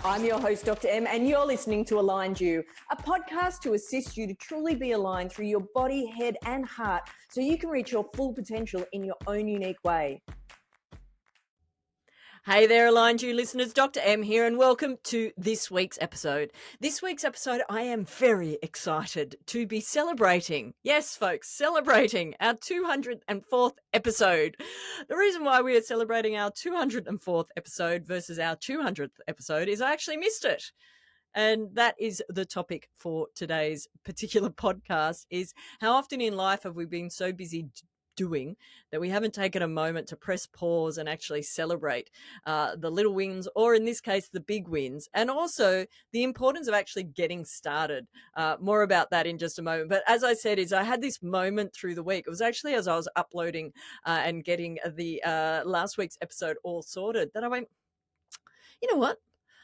I'm your host, Dr. M, and you're listening to Aligned You, a podcast to assist you to truly be aligned through your body, head, and heart so you can reach your full potential in your own unique way. Hey there, Aligned You listeners, Dr. M here, and welcome to this week's episode. This week's episode, I am very excited to be celebrating. Yes, folks, celebrating our 204th episode. The reason why we are celebrating our 204th episode versus our 200th episode is I actually missed it. And that is the topic for today's particular podcast, is how often in life have we been so busy doing that we haven't taken a moment to press pause and actually celebrate the little wins, or in this case, the big wins, and also the importance of actually getting started. More about that in just a moment. But as I said, I had this moment through the week. It was actually as I was uploading and getting the last week's episode all sorted that I went, you know what?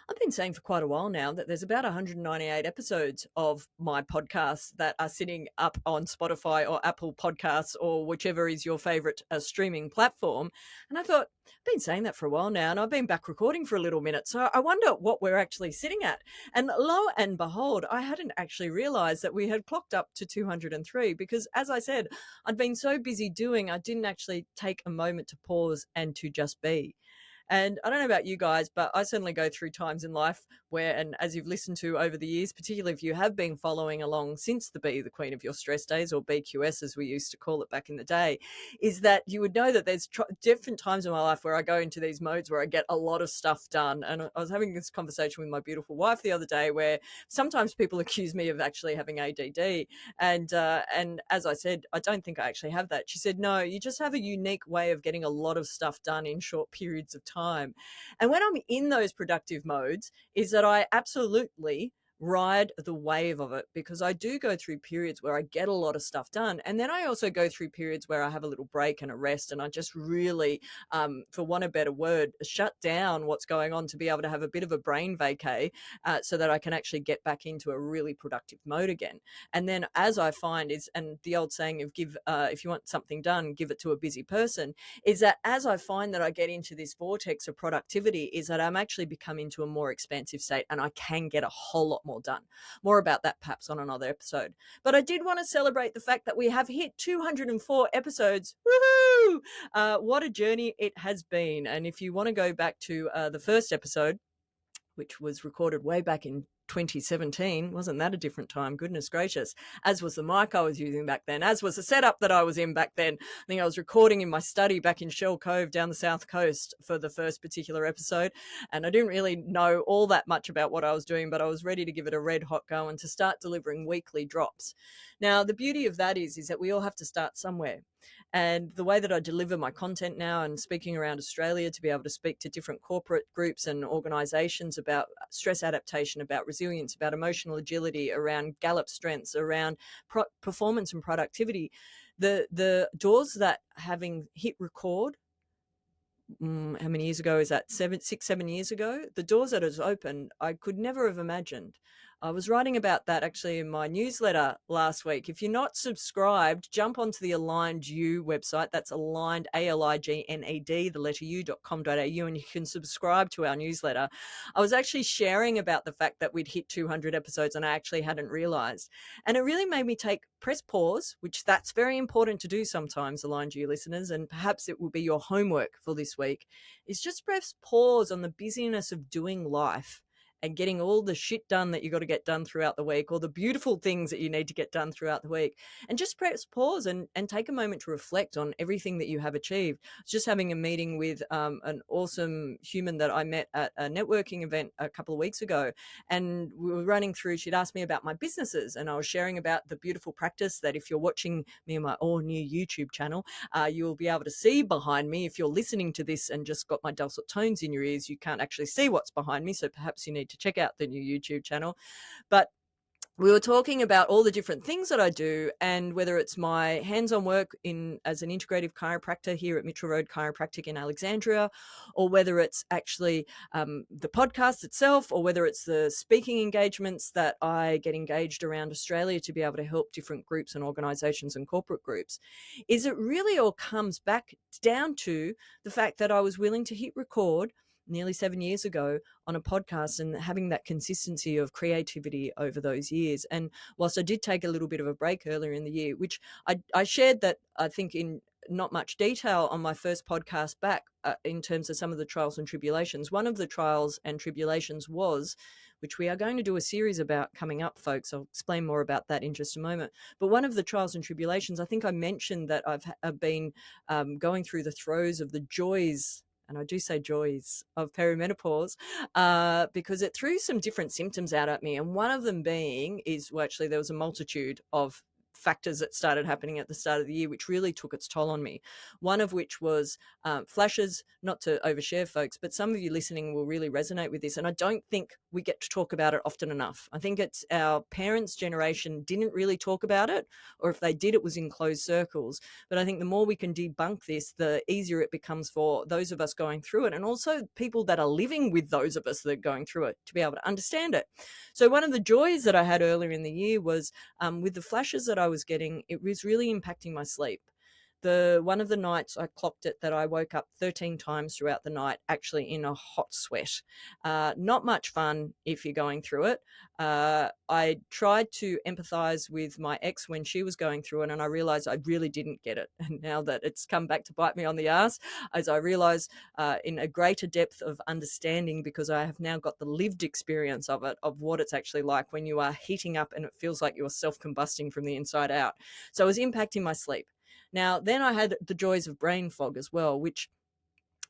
I've been saying for quite a while now that there's about 198 episodes of my podcast that are sitting up on Spotify or Apple Podcasts or whichever is your favorite streaming platform. And I thought, I've been saying that for a while now, and I've been back recording for a little minute. So I wonder what we're actually sitting at. And lo and behold, I hadn't actually realized that we had clocked up to 203 because, as I said, I'd been so busy doing, I didn't actually take a moment to pause and to just be. And I don't know about you guys, but I certainly go through times in life where, and as you've listened to over the years, particularly if you have been following along since the Be the Queen of Your Stress days, or BQS as we used to call it back in the day, is that you would know that there's different times in my life where I go into these modes where I get a lot of stuff done. And I was having this conversation with my beautiful wife the other day where sometimes people accuse me of actually having ADD. And as I said, I don't think I actually have that. She said, no, you just have a unique way of getting a lot of stuff done in short periods of time. And when I'm in those productive modes is that I absolutely ride the wave of it, because I do go through periods where I get a lot of stuff done. And then I also go through periods where I have a little break and a rest, and I just really, for want of a better word, shut down what's going on to be able to have a bit of a brain vacay so that I can actually get back into a really productive mode again. And then as I find is, and the old saying of if you want something done, give it to a busy person, is that as I find that I get into this vortex of productivity, is that I'm actually becoming into a more expansive state and I can get a whole lot more done. More about that perhaps on another episode. But I did want to celebrate the fact that we have hit 204 episodes. Woohoo! What a journey it has been. And if you want to go back to the first episode, which was recorded way back in 2017, wasn't that a different time? Goodness gracious. As was the mic I was using back then, as was the setup that I was in back then. I think I was recording in my study back in Shell Cove down the south coast for the first particular episode. And I didn't really know all that much about what I was doing, but I was ready to give it a red hot go and to start delivering weekly drops. Now, the beauty of that is that we all have to start somewhere. And the way that I deliver my content now and speaking around Australia to be able to speak to different corporate groups and organisations about stress adaptation, about resilience, about emotional agility, around Gallup strengths, around performance and productivity, the doors that having hit record, how many years ago is that? 7 years ago? The doors that has opened, I could never have imagined. I was writing about that actually in my newsletter last week. If you're not subscribed, jump onto the Aligned You website. That's aligned, ALIGNED, the letter u.com.au, and you can subscribe to our newsletter. I was actually sharing about the fact that we'd hit 200 episodes and I actually hadn't realized. And it really made me press pause, which that's very important to do sometimes, Aligned You listeners, and perhaps it will be your homework for this week, is just press pause on the busyness of doing life and getting all the shit done that you got to get done throughout the week, or the beautiful things that you need to get done throughout the week, and just press pause and take a moment to reflect on everything that you have achieved. I was just having a meeting with an awesome human that I met at a networking event a couple of weeks ago, and we were running through, she'd asked me about my businesses, and I was sharing about the beautiful practice that if you're watching me on my all-new YouTube channel, you will be able to see behind me. If you're listening to this and just got my dulcet tones in your ears, you can't actually see what's behind me, so perhaps you need to check out the new YouTube channel. But we were talking about all the different things that I do, and whether it's my hands-on work as an integrative chiropractor here at Mitchell Road Chiropractic in Alexandria, or whether it's actually the podcast itself, or whether it's the speaking engagements that I get engaged around Australia to be able to help different groups and organisations and corporate groups, is it really all comes back down to the fact that I was willing to hit record nearly 7 years ago on a podcast, and having that consistency of creativity over those years. And whilst I did take a little bit of a break earlier in the year, which I shared that I think in not much detail on my first podcast back, in terms of some of the trials and tribulations. One of the trials and tribulations was, which we are going to do a series about coming up, folks. I'll explain more about that in just a moment. But one of the trials and tribulations, I think I mentioned that I've been going through the throes of the joys, and I do say joys, of perimenopause, because it threw some different symptoms out at me. And one of them being is, well, actually, there was a multitude of factors that started happening at the start of the year, which really took its toll on me. One of which was flashes, not to overshare, folks, but some of you listening will really resonate with this. And I don't think we get to talk about it often enough. I think it's our parents' generation didn't really talk about it, or if they did, it was in closed circles. But I think the more we can debunk this, the easier it becomes for those of us going through it, and also people that are living with those of us that are going through it, to be able to understand it. So one of the joys that I had earlier in the year was with the flashes that I was getting, it was really impacting my sleep. One of the nights I clocked it that I woke up 13 times throughout the night, actually in a hot sweat. Not much fun if you're going through it. I tried to empathize with my ex when she was going through it, and I realized I really didn't get it. And now that it's come back to bite me on the ass, as I realize in a greater depth of understanding, because I have now got the lived experience of it, of what it's actually like when you are heating up and it feels like you're self-combusting from the inside out. So it was impacting my sleep. Now, then I had the joys of brain fog as well, which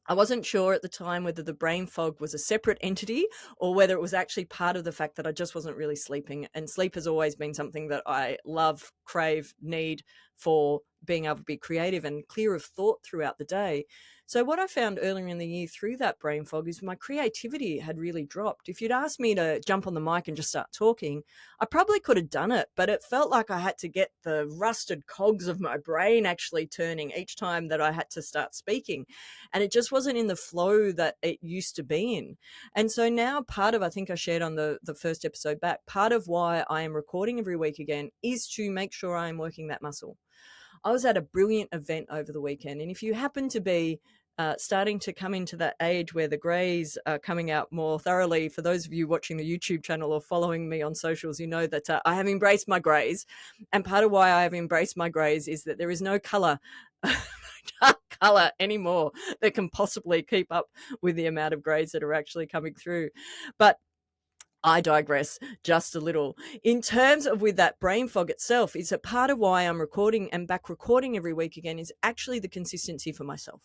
I wasn't sure at the time whether the brain fog was a separate entity or whether it was actually part of the fact that I just wasn't really sleeping. And sleep has always been something that I love, crave, need for being able to be creative and clear of thought throughout the day. So what I found earlier in the year through that brain fog is my creativity had really dropped. If you'd asked me to jump on the mic and just start talking, I probably could have done it, but it felt like I had to get the rusted cogs of my brain actually turning each time that I had to start speaking. And it just wasn't in the flow that it used to be in. And so now part of, I think I shared on the first episode back, part of why I am recording every week again is to make sure I am working that muscle. I was at a brilliant event over the weekend, and if you happen to be starting to come into that age where the greys are coming out more thoroughly, for those of you watching the YouTube channel or following me on socials, you know that I have embraced my greys. And part of why I have embraced my greys is that there is no colour, dark colour anymore that can possibly keep up with the amount of greys that are actually coming through. But I digress just a little. In terms of with that brain fog itself, is a part of why I'm recording and back recording every week again is actually the consistency for myself.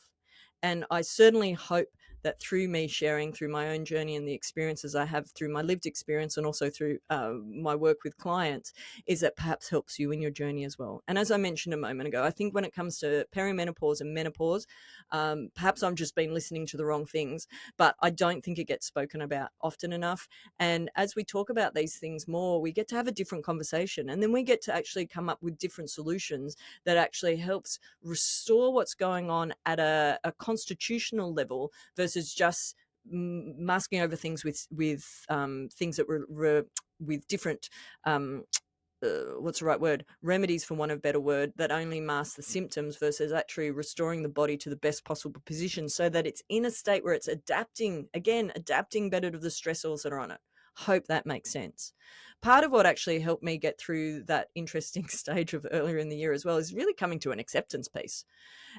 And I certainly hope that through me sharing through my own journey and the experiences I have through my lived experience and also through my work with clients, is that perhaps helps you in your journey as well. And as I mentioned a moment ago, I think when it comes to perimenopause and menopause, perhaps I'm just been listening to the wrong things, but I don't think it gets spoken about often enough. And as we talk about these things more, we get to have a different conversation, and then we get to actually come up with different solutions that actually helps restore what's going on at a constitutional level versus just masking over things with things that were with different what's the right word, remedies, for want of a better word, that only mask the symptoms versus actually restoring the body to the best possible position so that it's in a state where it's adapting better to the stressors that are on it. Hope that makes sense. Part of what actually helped me get through that interesting stage of earlier in the year as well is really coming to an acceptance piece.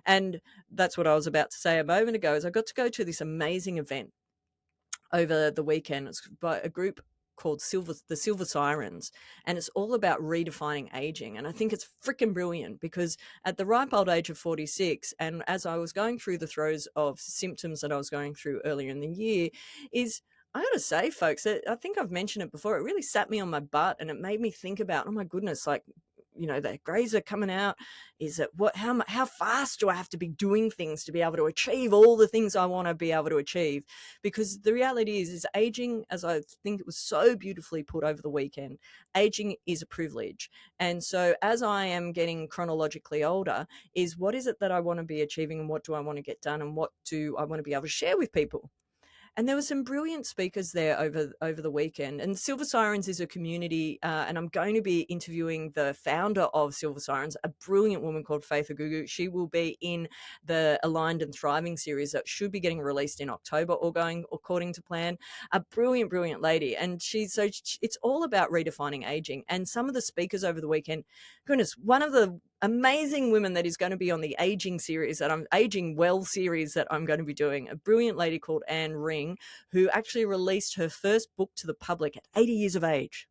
And that's what I was about to say a moment ago, is I got to go to this amazing event over the weekend. It's by a group called the Silver Sirens, and it's all about redefining aging. And I think it's freaking brilliant because at the ripe old age of 46, and as I was going through the throes of symptoms that I was going through earlier in the year, is I got to say, folks, I think I've mentioned it before, it really sat me on my butt and it made me think about, oh my goodness, like, the greys are coming out. Is it how fast do I have to be doing things to be able to achieve all the things I want to be able to achieve? Because the reality is aging, as I think it was so beautifully put over the weekend, aging is a privilege. And so as I am getting chronologically older, is what is it that I want to be achieving and what do I want to get done and what do I want to be able to share with people? And there were some brilliant speakers there over the weekend. And Silver Sirens is a community, and I'm going to be interviewing the founder of Silver Sirens, a brilliant woman called Faith Agugu. She will be in the Aligned and Thriving series that should be getting released in October, or going according to plan. A brilliant, brilliant lady. And it's all about redefining aging. And some of the speakers over the weekend, goodness, one of the amazing women that is going to be on the aging series that I'm aging well series that I'm going to be doing, a brilliant lady called Anne Ring, who actually released her first book to the public at 80 years of age.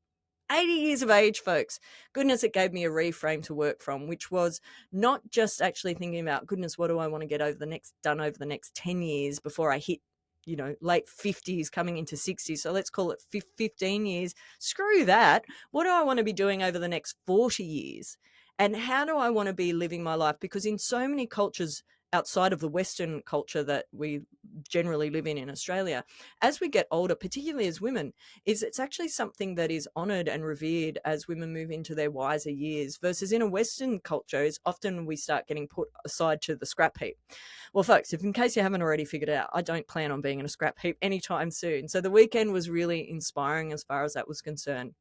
80 years of age, folks. Goodness, it gave me a reframe to work from, which was not just actually thinking about, goodness, what do I want to get done over the next 10 years before I hit, late 50s coming into 60s. So let's call it 15 years. Screw that. What do I want to be doing over the next 40 years? And how do I want to be living my life? Because in so many cultures outside of the Western culture that we generally live in Australia, as we get older, particularly as women, it's actually something that is honoured and revered as women move into their wiser years, versus in a Western culture is often we start getting put aside to the scrap heap. Well, folks, if in case you haven't already figured out, I don't plan on being in a scrap heap anytime soon. So the weekend was really inspiring as far as that was concerned.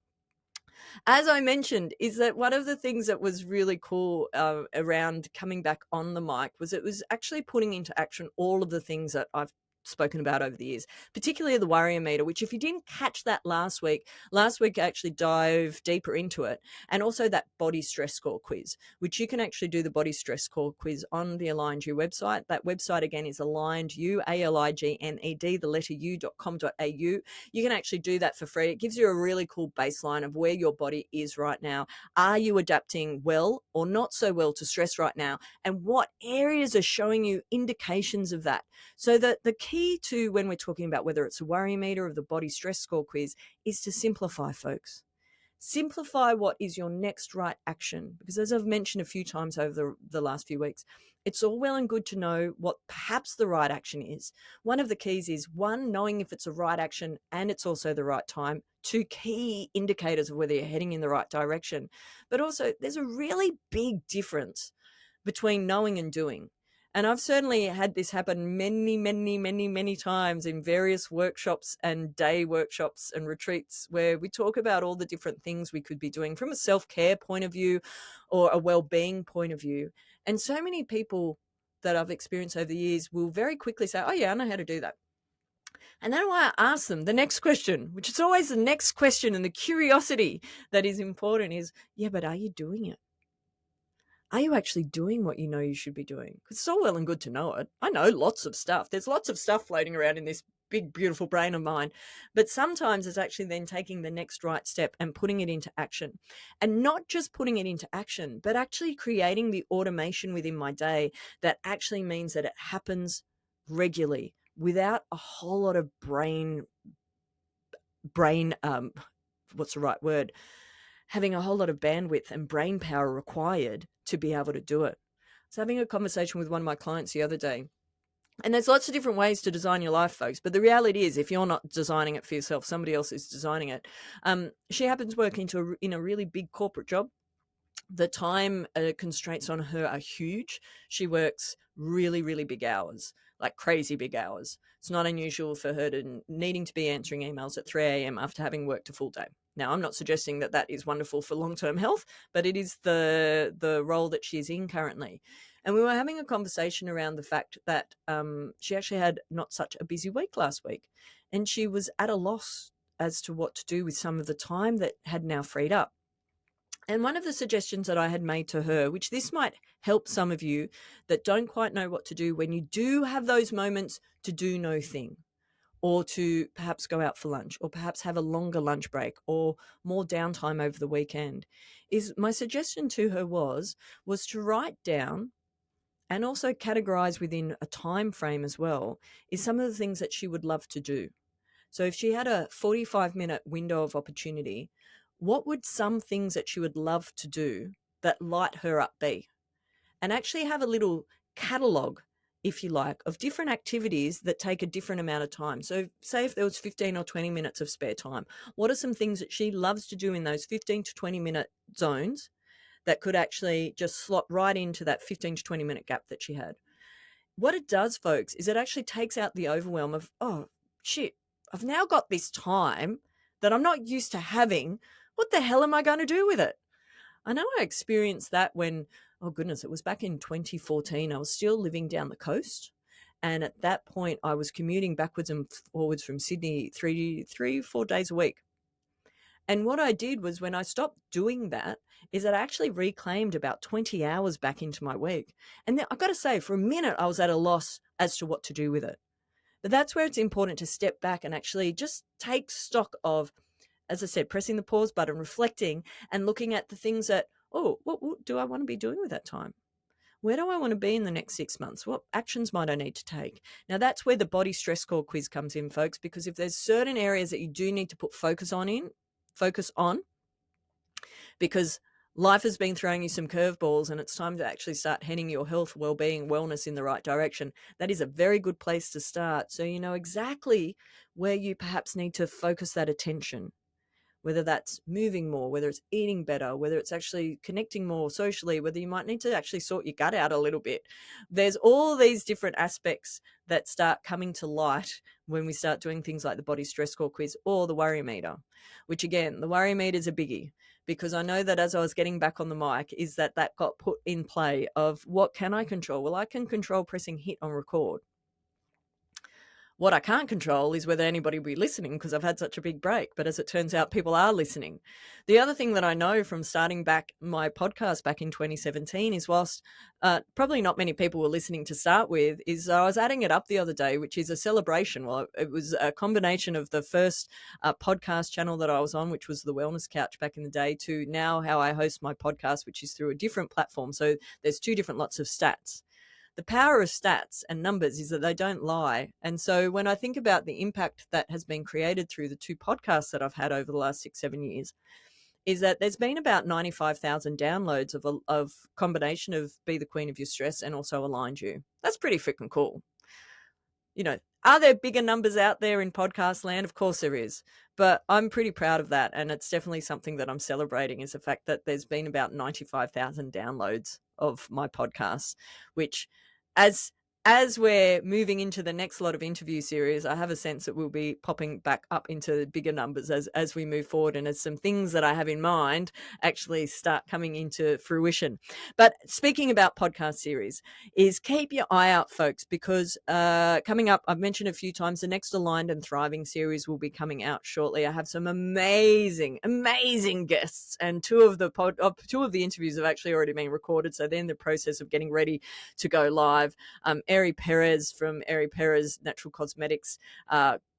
As I mentioned, is that one of the things that was really cool around coming back on the mic was it was actually putting into action all of the things that I've spoken about over the years, particularly the warrior meter, which if you didn't catch that last week I actually dove deeper into it, and also that body stress score quiz, which you can actually do the body stress score quiz on the Aligned You website. That website again is aligned.you, ALIGNED, the letter u.com.au. You can actually do that for free. It gives you a really cool baseline of where your body is right now. Are you adapting well or not so well to stress right now? And what areas are showing you indications of that? So that the key to when we're talking about whether it's a worry meter or the body stress score quiz is to simplify, folks. Simplify what is your next right action. Because as I've mentioned a few times over the last few weeks, it's all well and good to know what perhaps the right action is. One of the keys is, one, knowing if it's a right action and it's also the right time. Two key indicators of whether you're heading in the right direction. But also there's a really big difference between knowing and doing. And I've certainly had this happen many, many, many, many times in various workshops and day workshops and retreats where we talk about all the different things we could be doing from a self-care point of view or a well-being point of view. And so many people that I've experienced over the years will very quickly say, oh yeah, I know how to do that. And then I ask them the next question, which is always the next question, and the curiosity that is important is, yeah, but are you doing it? Are you actually doing what you know you should be doing? Because it's all well and good to know it. I know lots of stuff. There's lots of stuff floating around in this big, beautiful brain of mine. But sometimes it's actually then taking the next right step and putting it into action. And not just putting it into action, but actually creating the automation within my day that actually means that it happens regularly without a whole lot of brain, what's the right word? Having a whole lot of bandwidth and brain power required to be able to do it. I was having a conversation with one of my clients the other day, and there's lots of different ways to design your life, folks. But the reality is, if you're not designing it for yourself, somebody else is designing it. She happens to work in a really big corporate job. The time constraints on her are huge. She works really, really big hours, like crazy big hours. It's not unusual for her to needing to be answering emails at 3 a.m. after having worked a full day. Now, I'm not suggesting that that is wonderful for long-term health, but it is the role that she's in currently. And we were having a conversation around the fact that she actually had not such a busy week last week, and she was at a loss as to what to do with some of the time that had now freed up. And one of the suggestions that I had made to her, which this might help some of you that don't quite know what to do when you do have those moments to do no thing, or to perhaps go out for lunch, or perhaps have a longer lunch break, or more downtime over the weekend, is my suggestion to her was to write down and also categorize within a time frame as well, is some of the things that she would love to do. So if she had a 45-minute window of opportunity, what would some things that she would love to do that light her up be? And actually have a little catalogue, if you like, of different activities that take a different amount of time. So say if there was 15 or 20 minutes of spare time, what are some things that she loves to do in those 15 to 20 minute zones that could actually just slot right into that 15 to 20 minute gap that she had? What it does, folks, is it actually takes out the overwhelm of, oh, shit, I've now got this time that I'm not used to having. What the hell am I going to do with it? I know I experienced that when, oh goodness, it was back in 2014. I was still living down the coast. And at that point, I was commuting backwards and forwards from Sydney 4 days a week. And what I did was, when I stopped doing that, is that I actually reclaimed about 20 hours back into my week. And then I've got to say, for a minute, I was at a loss as to what to do with it. But that's where it's important to step back and actually just take stock of, as I said, pressing the pause button, reflecting, and looking at the things that, oh, what do I want to be doing with that time? Where do I want to be in the next 6 months? What actions might I need to take? Now, that's where the body stress score quiz comes in, folks, because if there's certain areas that you do need to put focus on, because life has been throwing you some curveballs and it's time to actually start heading your health, well-being, wellness in the right direction, that is a very good place to start. So you know exactly where you perhaps need to focus that attention, whether that's moving more, whether it's eating better, whether it's actually connecting more socially, whether you might need to actually sort your gut out a little bit. There's all these different aspects that start coming to light when we start doing things like the body stress score quiz or the worry meter, which again, the worry meter is a biggie, because I know that as I was getting back on the mic, is that got put in play of what can I control? Well, I can control pressing hit on record. What I can't control is whether anybody will be listening, because I've had such a big break. But as it turns out, people are listening. The other thing that I know from starting back my podcast back in 2017 is, whilst probably not many people were listening to start with, is I was adding it up the other day, which is a celebration. Well, it was a combination of the first podcast channel that I was on, which was the Wellness Couch back in the day, to now how I host my podcast, which is through a different platform. So there's two different lots of stats. The power of stats and numbers is that they don't lie. And so when I think about the impact that has been created through the two podcasts that I've had over the last 6-7 years, is that there's been about 95,000 downloads of combination of Be the Queen of Your Stress and also Aligned You. That's pretty freaking cool. You know, are there bigger numbers out there in podcast land? Of course there is. But I'm pretty proud of that. And it's definitely something that I'm celebrating, is the fact that there's been about 95,000 downloads of my podcast, which as we're moving into the next lot of interview series, I have a sense that we'll be popping back up into bigger numbers as we move forward, and as some things that I have in mind actually start coming into fruition. But speaking about podcast series, is keep your eye out, folks, because coming up, I've mentioned a few times, the next Aligned and Thriving series will be coming out shortly. I have some amazing guests, and two of the interviews have actually already been recorded, so they're in the process of getting ready to go live. Eri Perez from Eri Perez Natural Cosmetics.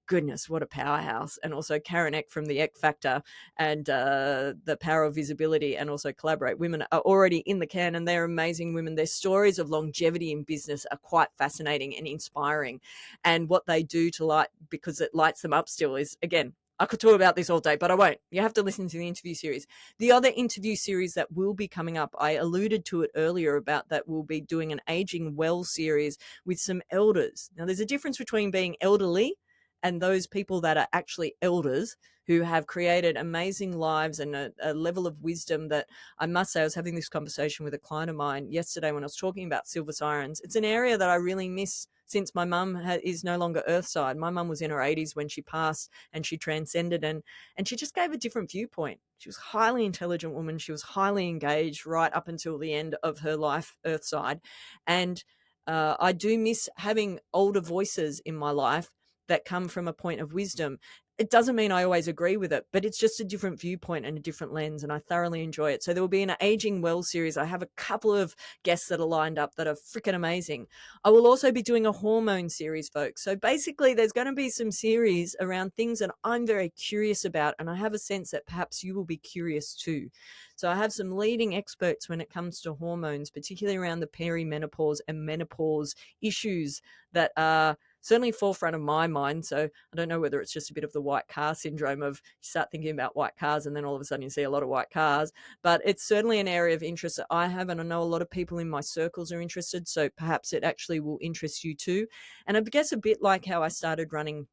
Goodness, what a powerhouse. And also Karen Eck from the Eck Factor and the Power of Visibility, and also Collaborate Women are already in the can, and they're amazing women. Their stories of longevity in business are quite fascinating and inspiring. And what they do to light, because it lights them up still, is, again, I could talk about this all day, but I won't. You have to listen to the interview series. The other interview series that will be coming up, I alluded to it earlier about that we'll be doing an Aging Well series with some elders. Now, there's a difference between being elderly and those people that are actually elders who have created amazing lives and a level of wisdom that, I must say, I was having this conversation with a client of mine yesterday when I was talking about silver sirens. It's an area that I really miss since my mum is no longer earthside. My mum was in her 80s when she passed, and she transcended, and she just gave a different viewpoint. She was a highly intelligent woman. She was highly engaged right up until the end of her life earthside. And I do miss having older voices in my life that come from a point of wisdom. It doesn't mean I always agree with it, but it's just a different viewpoint and a different lens, and I thoroughly enjoy it. So there will be an Aging Well series. I have a couple of guests that are lined up that are freaking amazing. I will also be doing a hormone series, folks. So basically there's going to be some series around things that I'm very curious about, and I have a sense that perhaps you will be curious too. So I have some leading experts when it comes to hormones, particularly around the perimenopause and menopause issues that are certainly forefront of my mind. So I don't know whether it's just a bit of the white car syndrome of you start thinking about white cars and then all of a sudden you see a lot of white cars, but it's certainly an area of interest that I have, and I know a lot of people in my circles are interested, so perhaps it actually will interest you too. And I guess a bit like how I started running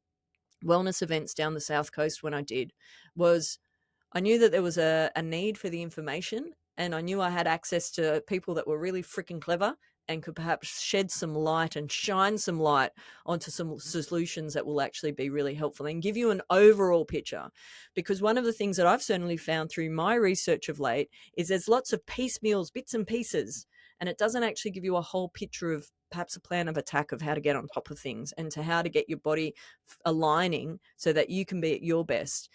wellness events down the South Coast when I did, was I knew that there was a need for the information, and I knew I had access to people that were really freaking clever and could perhaps shed some light and shine some light onto some solutions that will actually be really helpful and give you an overall picture. Because one of the things that I've certainly found through my research of late is there's lots of piecemeals, bits and pieces, and it doesn't actually give you a whole picture of perhaps a plan of attack of how to get on top of things and to how to get your body aligning so that you can be at your best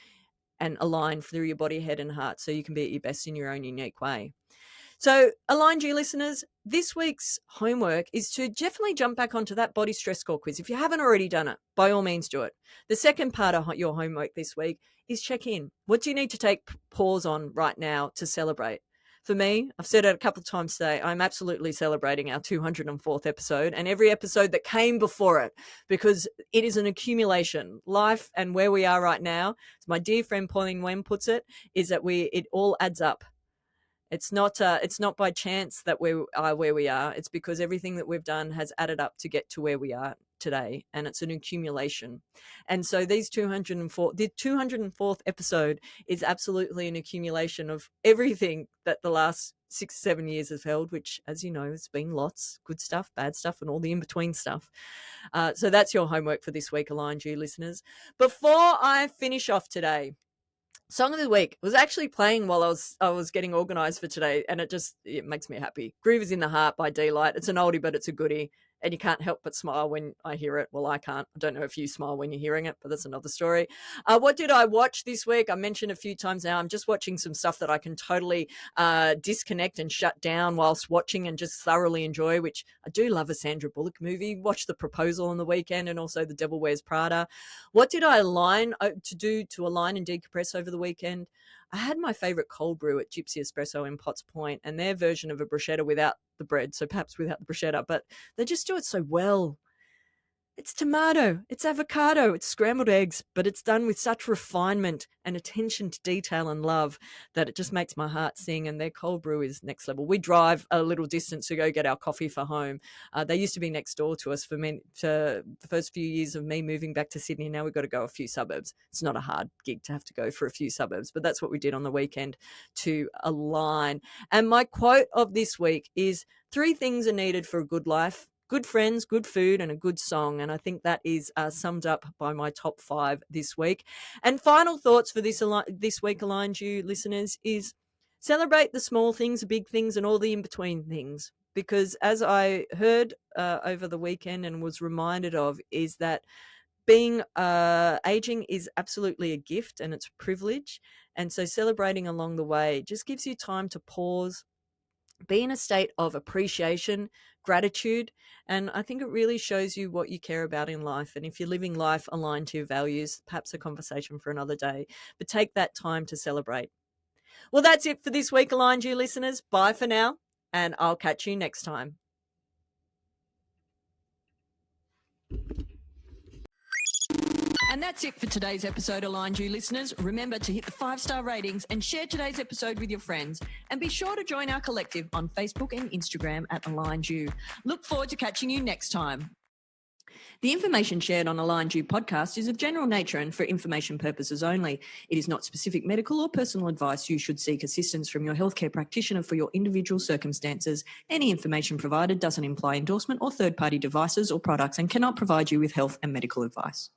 and align through your body, head and heart so you can be at your best in your own unique way. So, Aligned You listeners, this week's homework is to definitely jump back onto that body stress score quiz. If you haven't already done it, by all means do it. The second part of your homework this week is check in. What do you need to take pause on right now to celebrate? For me, I've said it a couple of times today, I'm absolutely celebrating our 204th episode and every episode that came before it, because it is an accumulation. Life and where we are right now, as my dear friend Pauline Wen puts it, is that it all adds up. It's not by chance that we are where we are. It's because everything that we've done has added up to get to where we are today, and it's an accumulation. And so the 204th episode is absolutely an accumulation of everything that the last 6-7 years has held, which, as you know, has been lots, good stuff, bad stuff, and all the in-between stuff. So that's your homework for this week, Aligned You listeners. Before I finish off today, Song of the week was actually playing while I was getting organised for today, and it makes me happy. Groove is in the Heart by D-Light. It's an oldie, but it's a goodie, and you can't help but smile when I hear it. Well, I can't. I don't know if you smile when you're hearing it, but that's another story. What did I watch this week? I mentioned a few times now, I'm just watching some stuff that I can totally disconnect and shut down whilst watching and just thoroughly enjoy, which I do love a Sandra Bullock movie. Watched The Proposal on the weekend and also The Devil Wears Prada. What did I align and decompress over the weekend? I had my favourite cold brew at Gypsy Espresso in Potts Point, and their version of a bruschetta without the bread, so perhaps without the bruschetta, but they just do it so well. It's tomato, it's avocado, it's scrambled eggs, but it's done with such refinement and attention to detail and love that it just makes my heart sing, and their cold brew is next level. We drive a little distance to go get our coffee for home. They used to be next door to us for the first few years of me moving back to Sydney. Now we've got to go a few suburbs. It's not a hard gig to have to go for a few suburbs, but that's what we did on the weekend to align. And my quote of this week is 3 things are needed for a good life: good friends, good food, and a good song. And I think that is summed up by my top 5 this week. And final thoughts for this week, Aligned You listeners, is celebrate the small things, the big things, and all the in-between things. Because as I heard over the weekend and was reminded of, is that being aging is absolutely a gift and it's a privilege. And so celebrating along the way just gives you time to pause, be in a state of appreciation, gratitude, and I think it really shows you what you care about in life. And if you're living life aligned to your values, perhaps a conversation for another day, but take that time to celebrate. Well, that's it for this week, Aligned You listeners. Bye for now, and I'll catch you next time. And that's it for today's episode, Aligned You listeners. Remember to hit the 5-star ratings and share today's episode with your friends. And be sure to join our collective on Facebook and Instagram at Aligned You. Look forward to catching you next time. The information shared on Aligned You podcast is of general nature and for information purposes only. It is not specific medical or personal advice. You should seek assistance from your healthcare practitioner for your individual circumstances. Any information provided doesn't imply endorsement or third-party devices or products and cannot provide you with health and medical advice.